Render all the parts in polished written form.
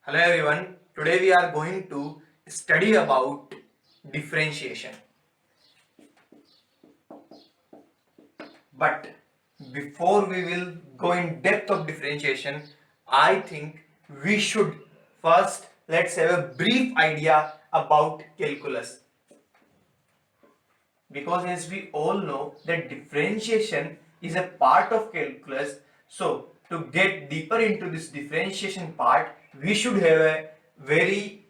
Hello everyone, today we are going to study about differentiation. But before we will go in depth of differentiation, I think we should first let's have a brief idea about calculus. Because as we all know that differentiation is a part of calculus, so to get deeper into this differentiation part, we should have a very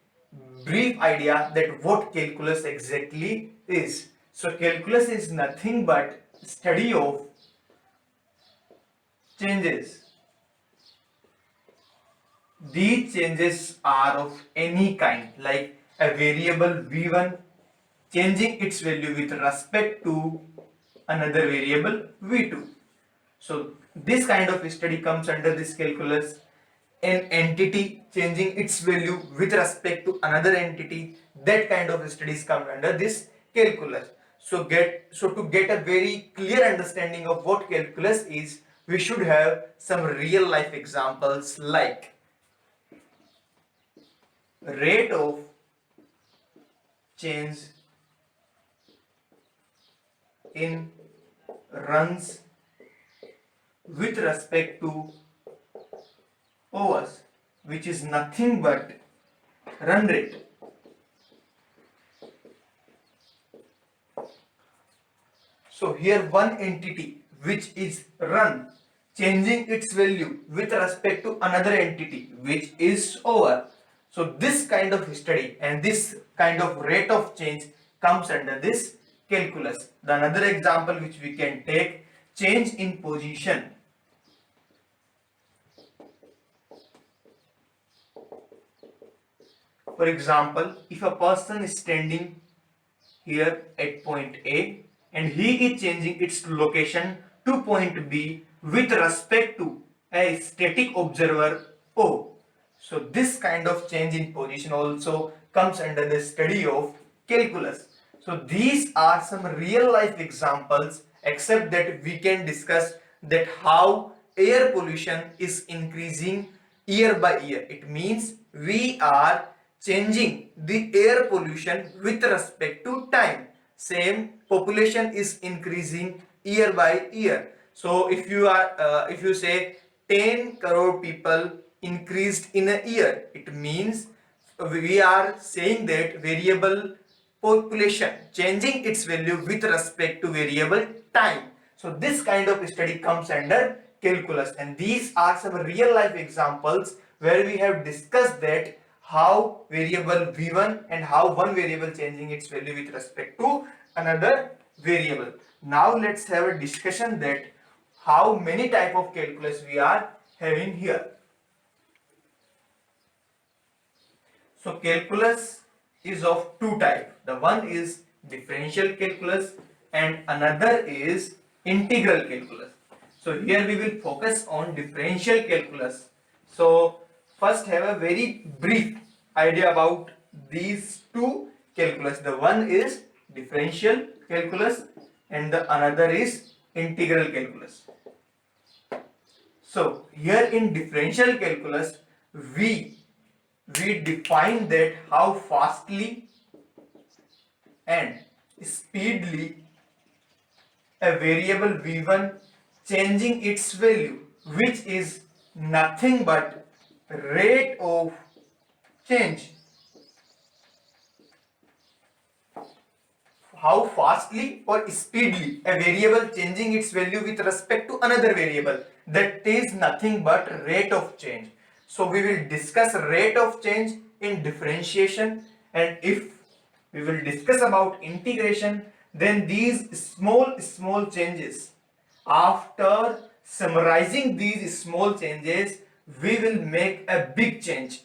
brief idea that what calculus exactly is. So calculus is nothing but study of changes. These changes are of any kind, like a variable v1 changing its value with respect to another variable v2. So this kind of study comes under this calculus. An entity changing its value with respect to another entity, that kind of studies come under this calculus. So to get a very clear understanding of what calculus is, we should have some real life examples like rate of change in runs with respect to hours, which is nothing but run rate. So here one entity which is run changing its value with respect to another entity which is over. So this kind of study and this kind of rate of change comes under this calculus. The another example which we can take, change in position. For example, if a person is standing here at point A and he is changing its location to point B with respect to a static observer O. So this kind of change in position also comes under the study of calculus. So these are some real life examples, except that we can discuss that how air pollution is increasing year by year. It means we are changing the air pollution with respect to time. Same, population is increasing year by year. So if you say 10 crore people increased in a year, it means we are saying that variable population changing its value with respect to variable time. So this kind of study comes under calculus, and these are some real life examples where we have discussed that how variable v1 and how one variable changing its value with respect to another variable. Now let's have a discussion that how many type of calculus we are having here. So calculus is of two types. The one is differential calculus and another is integral calculus. So here we will focus on differential calculus. So first have a very brief idea about these two calculus. The one is differential calculus and the another is integral calculus. So here in differential calculus we define that how fastly and speedily a variable v1 changing its value, which is nothing but rate of change. How fastly or speedily a variable changing its value with respect to another variable, that is nothing but rate of change. So we will discuss rate of change in differentiation, and if we will discuss about integration, then these small changes, after summarizing these small changes, we will make a big change,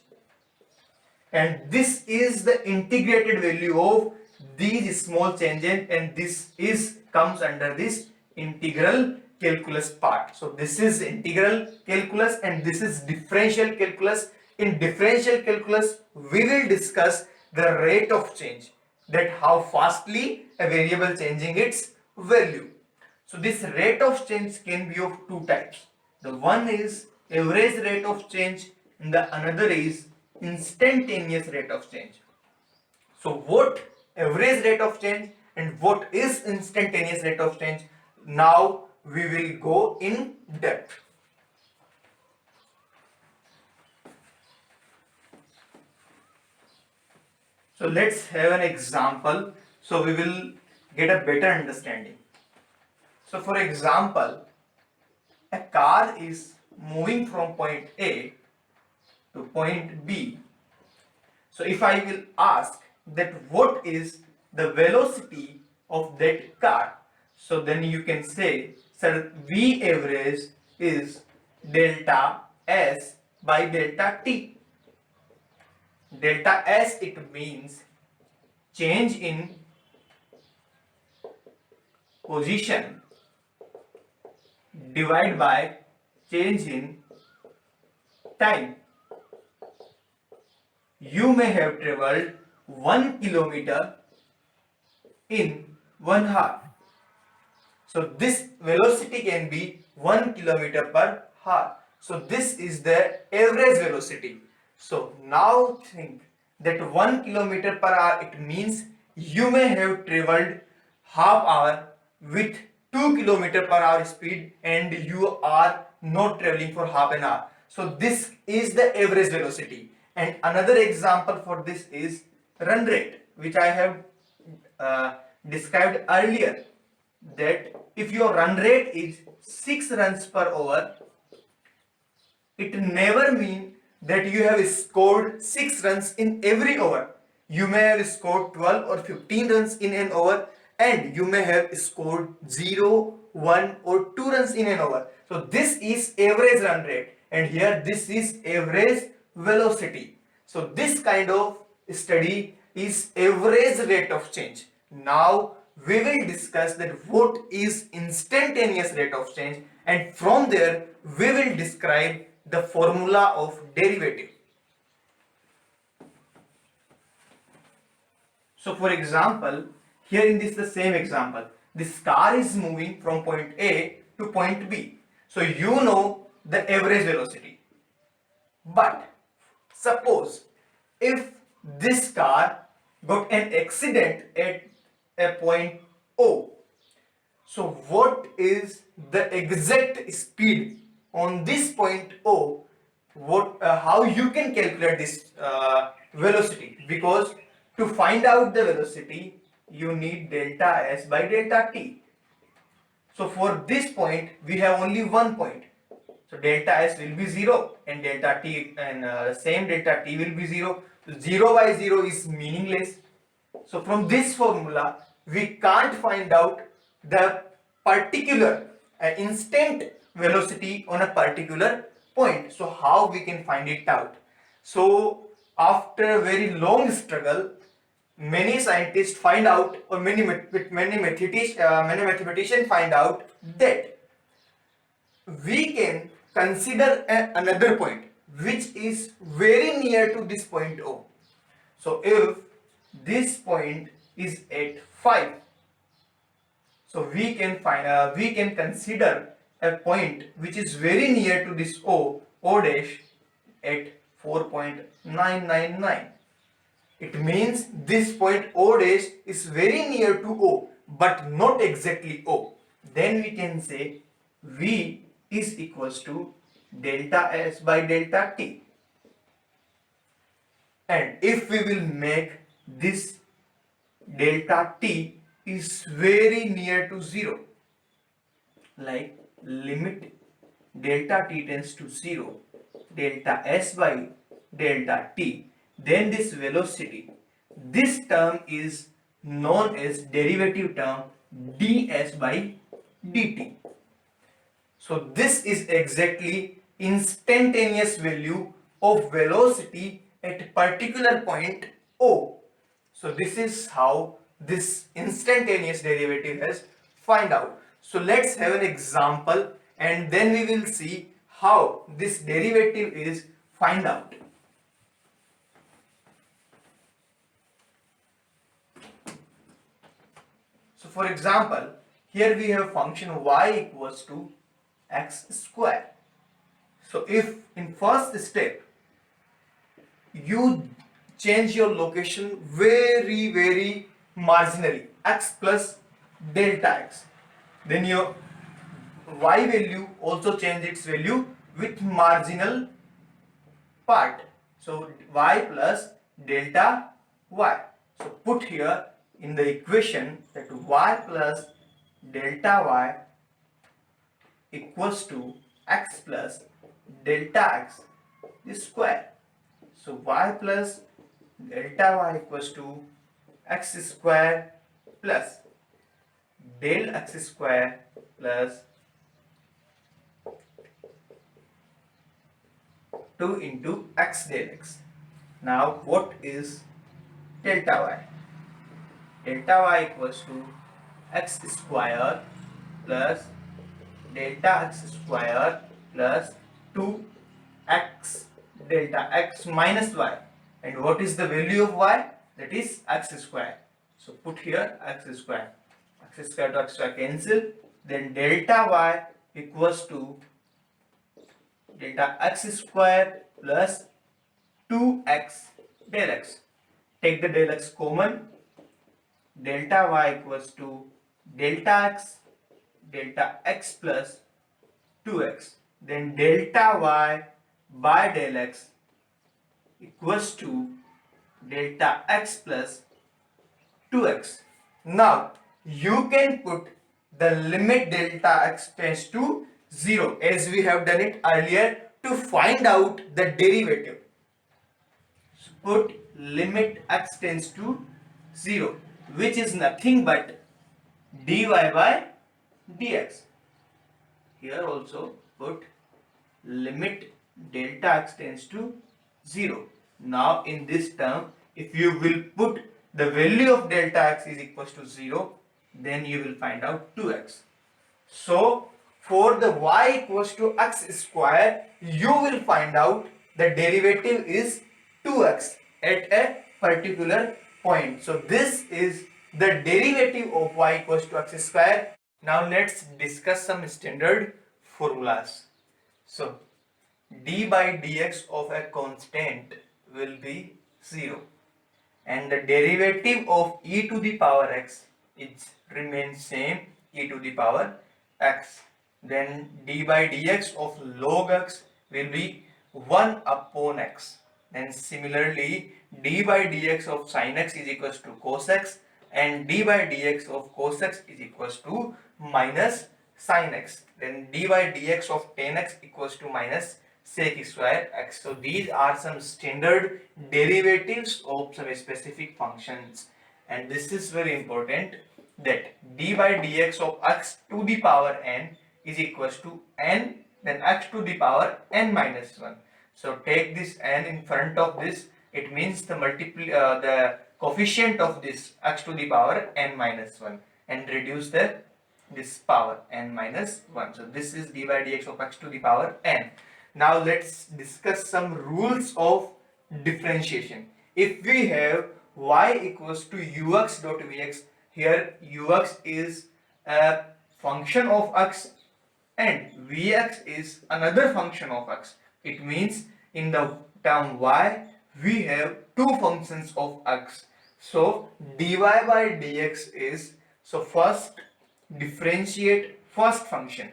and this is the integrated value of these small changes, and this is comes under this integral calculus part. So this is integral calculus and this is differential calculus. In differential calculus we will discuss the rate of change, that how fastly a variable changing its value. So this rate of change can be of two types. The one is average rate of change and the another is instantaneous rate of change. So what average rate of change and what is instantaneous rate of change? Now we will go in depth. So let's have an example so we will get a better understanding. So for example, a car is moving from point A to point B. So if I will ask that what is the velocity of that car, so then you can say, sir, V average is delta S by delta T. Delta S, it means change in position divided by change in time. You may have traveled 1 kilometer in 1 hour. So this velocity can be 1 kilometer per hour. So this is the average velocity. So now think that 1 kilometer per hour, it means you may have traveled half hour with 2 kilometer per hour speed and you are not traveling for half an hour. So this is the average velocity. And another example for this is run rate, which I have described earlier, that if your run rate is 6 runs per hour, it never means that you have scored 6 runs in every over. You may have scored 12 or 15 runs in an over, and you may have scored 0, 1 or 2 runs in an over. So this is average run rate, and here this is average velocity. So this kind of study is average rate of change. Now we will discuss that what is instantaneous rate of change, and from there we will describe the formula of derivative. So for example, here in this the same example, this car is moving from point A to point B. So you know the average velocity. But suppose if this car got an accident at a point O, so what is the exact speed on this point O? How you can calculate this velocity? Because to find out the velocity, you need delta S by delta T. So for this point, we have only one point. So delta S will be 0 and delta T and same delta T will be 0. So 0 by 0 is meaningless. So from this formula, we can't find out the particular instant velocity on a particular point. So how we can find it out? So after a very long struggle, many scientists find out, or many mathematicians find out that we can consider another point which is very near to this point O. So if this point is at 5, so we can consider a point which is very near to this O dash at 4.999. It means this point O dash is very near to O but not exactly O. Then we can say V is equals to delta S by delta T. And if we will make this delta T is very near to 0, like limit delta T tends to 0, delta S by delta T, then this velocity, this term is known as derivative term ds by dt. So this is exactly instantaneous value of velocity at particular point O. So this is how this instantaneous derivative has find out. So let's have an example and then we will see how this derivative is find out. So for example, here we have function y equals to x square. So if in first step you change your location very marginally, x plus delta x, then your y value also change its value with marginal part. So y plus delta y. So put here in the equation that y plus delta y equals to x plus delta x square. So y plus delta y equals to x square plus del x square plus 2 into x del x. Now what is delta y? Delta y equals to x square plus delta x square plus 2x delta x minus y. And what is the value of y? That is x square. So put here x square. X square to x square cancel. Then delta y equals to delta x square plus 2x del x. Take the del x common. Delta y equals to delta x plus 2x. Then delta y by del x equals to delta x plus 2x. Now you can put the limit delta x tends to 0 as we have done it earlier to find out the derivative. So put limit x tends to 0, which is nothing but dy by dx. Here also put limit delta x tends to 0. Now in this term, if you will put the value of delta x is equals to 0, then you will find out 2x. So for the y equals to x square, you will find out the derivative is 2x at a particular point. So this is the derivative of y equals to x square. Now let's discuss some standard formulas. So d by dx of a constant will be 0 and the derivative of e to the power x is remains same, e to the power x. Then d by dx of log x will be 1 upon x. Then similarly d by dx of sin x is equals to cos x and d by dx of cos x is equals to minus sin x. Then d by dx of tan x equals to minus sec square x. So these are some standard derivatives of some specific functions, and this is very important that d by dx of x to the power n is equals to n, then x to the power n minus 1. So take this n in front of this, it means the coefficient of this x to the power n minus 1 and reduce this power n minus 1. So this is d by dx of x to the power n. Now let's discuss some rules of differentiation. If we have y equals to ux dot vx, here ux is a function of x and vx is another function of x. It means in the term y we have two functions of x. So dy by dx is, so first differentiate first function,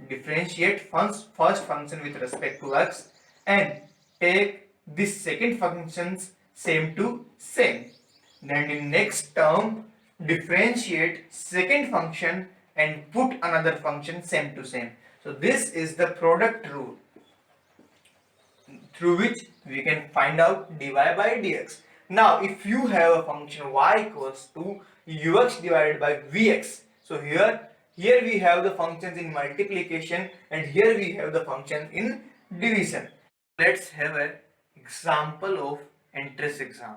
differentiate first function with respect to x and take this second functions same to same. Then in next term differentiate second function and put another function same to same. So this is the product rule through which we can find out dy by dx. Now if you have a function y equals to ux divided by vx, so here we have the functions in multiplication and here we have the function in division. Let's have an example of entrance exam.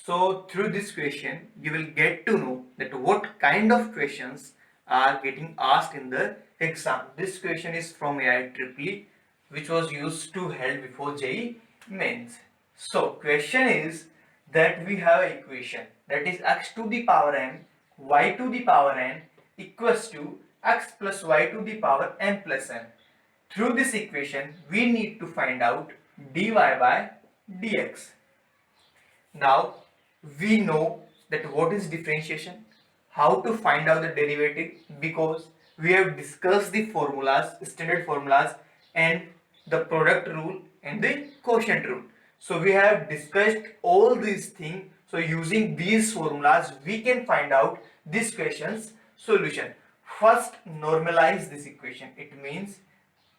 So through this question you will get to know that what kind of questions are getting asked in the exam. This question is from IIT JEE, which was used to held before JEE mains. So question is that we have an equation that is x to the power n, y to the power n equals to x plus y to the power n plus n. Through this equation we need to find out dy by dx. Now we know that what is differentiation, how to find out the derivative, because we have discussed the formulas, standard formulas, and the product rule and the quotient rule. So we have discussed all these things. So using these formulas we can find out this question's solution. First, normalize this equation. It means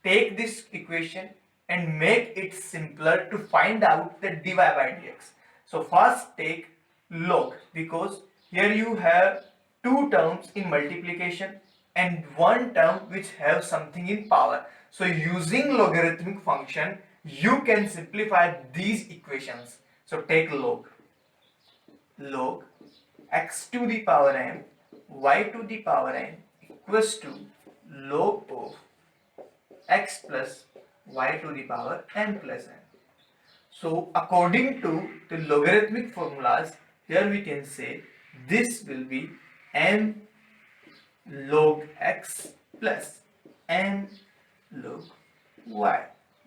take this equation and make it simpler to find out the dy by dx. So first take log, because here you have two terms in multiplication and one term which have something in power. So using logarithmic function you can simplify these equations. So take log x to the power n y to the power n equals to log of x plus y to the power n plus n. So according to the logarithmic formulas, here we can say this will be m log x plus n log y,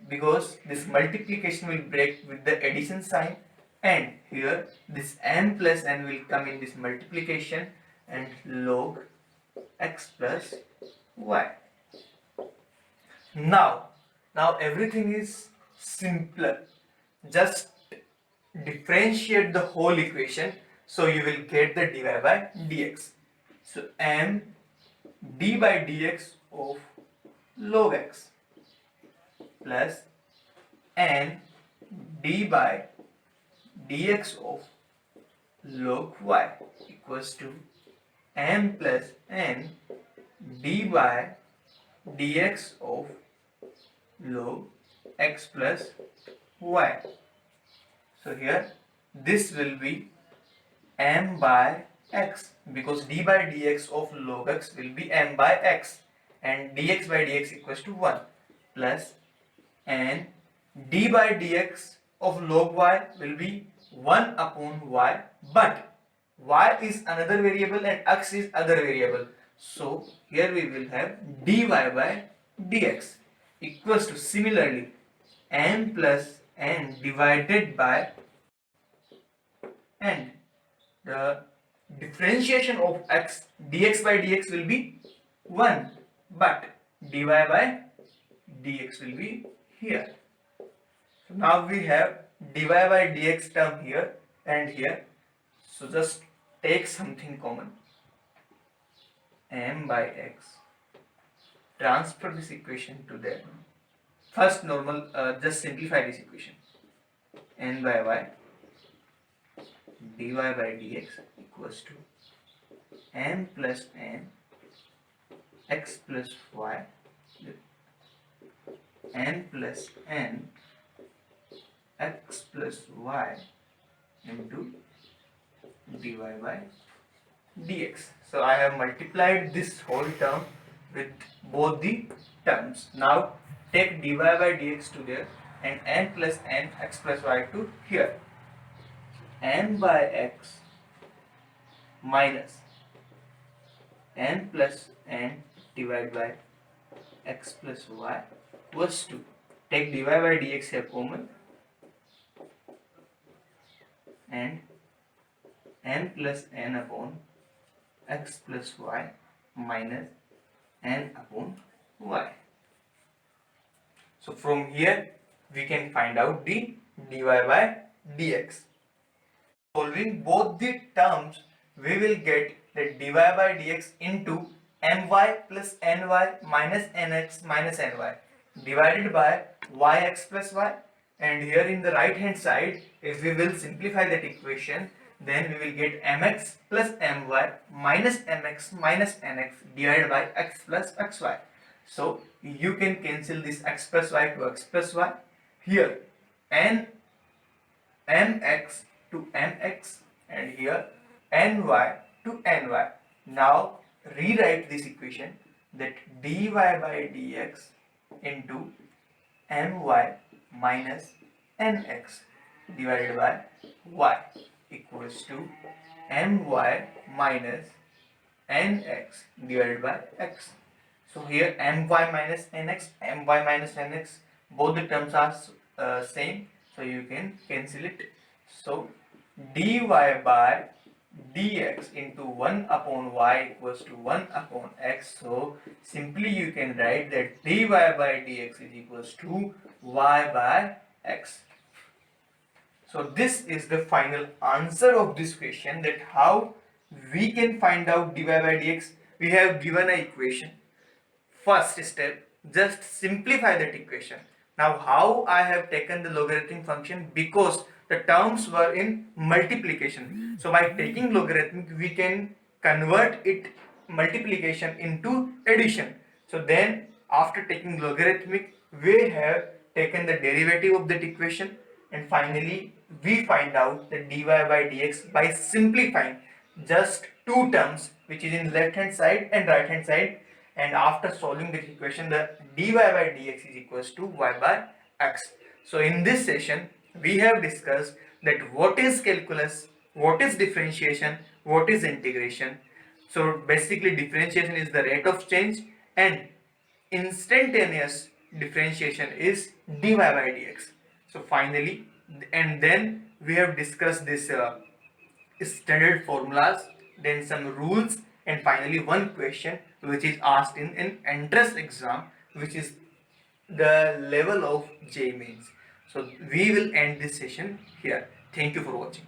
because this multiplication will break with the addition sign, and here this n plus n will come in this multiplication, and log x plus y. Now everything is simpler. Just differentiate the whole equation, so you will get the dy by dx. So m d by dx of log x plus n d by dx of log y equals to m plus n d by dx of log x plus y. So here this will be m by x, because d by dx of log x will be m by x, and dx by dx equals to 1, plus and d by dx of log y will be 1 upon y, but y is another variable and x is other variable. So here we will have dy by dx equals to, similarly, m plus n divided by, and the differentiation of x dx by dx will be 1, but dy by dx will be here. So now we have dy by dx term here and here. So just take something common, m by x. Transfer this equation to that. First just simplify this equation. N by y dy by dx equals to m plus n x plus y, n plus n x plus y into dy by dx. So I have multiplied this whole term with both the terms. Now take dy by dx to there and n plus n x plus y to here. N by x minus n plus n divided by x plus y equals to, take dy by dx here common, and n plus n upon x plus y minus n upon y. So from here we can find out the dy by dx. Solving both the terms, we will get the dy by dx into my plus ny minus nx minus ny divided by yx plus y, and here in the right hand side, if we will simplify that equation, then we will get mx plus my minus mx minus nx divided by x plus xy. So you can cancel this x plus y to x plus y. Here n mx to mx, and here ny to ny. Now rewrite this equation, that dy by dx into my minus nx divided by y equals to my minus nx divided by x. So here my minus nx, my minus nx, both the terms are same, so you can cancel it. So dy by dx into 1 upon y equals to 1 upon x. So simply you can write that dy by dx is equals to y by x. So this is the final answer of this question, that how we can find out dy by dx. We have given an equation. First step, just simplify that equation. Now how I have taken the logarithmic function, because the terms were in multiplication. So by taking logarithmic we can convert it multiplication into addition. So then after taking logarithmic we have taken the derivative of that equation, and finally we find out the dy by dx by simplifying just two terms which is in left hand side and right hand side, and after solving this equation the dy by dx is equals to y by x. So in this session we have discussed that what is calculus, what is differentiation, what is integration. So basically differentiation is the rate of change and instantaneous differentiation is dy by dx. So finally, and then we have discussed this standard formulas, then some rules, and finally one question which is asked in an entrance exam, which is the level of JEE means. So we will end this session here. Thank you for watching.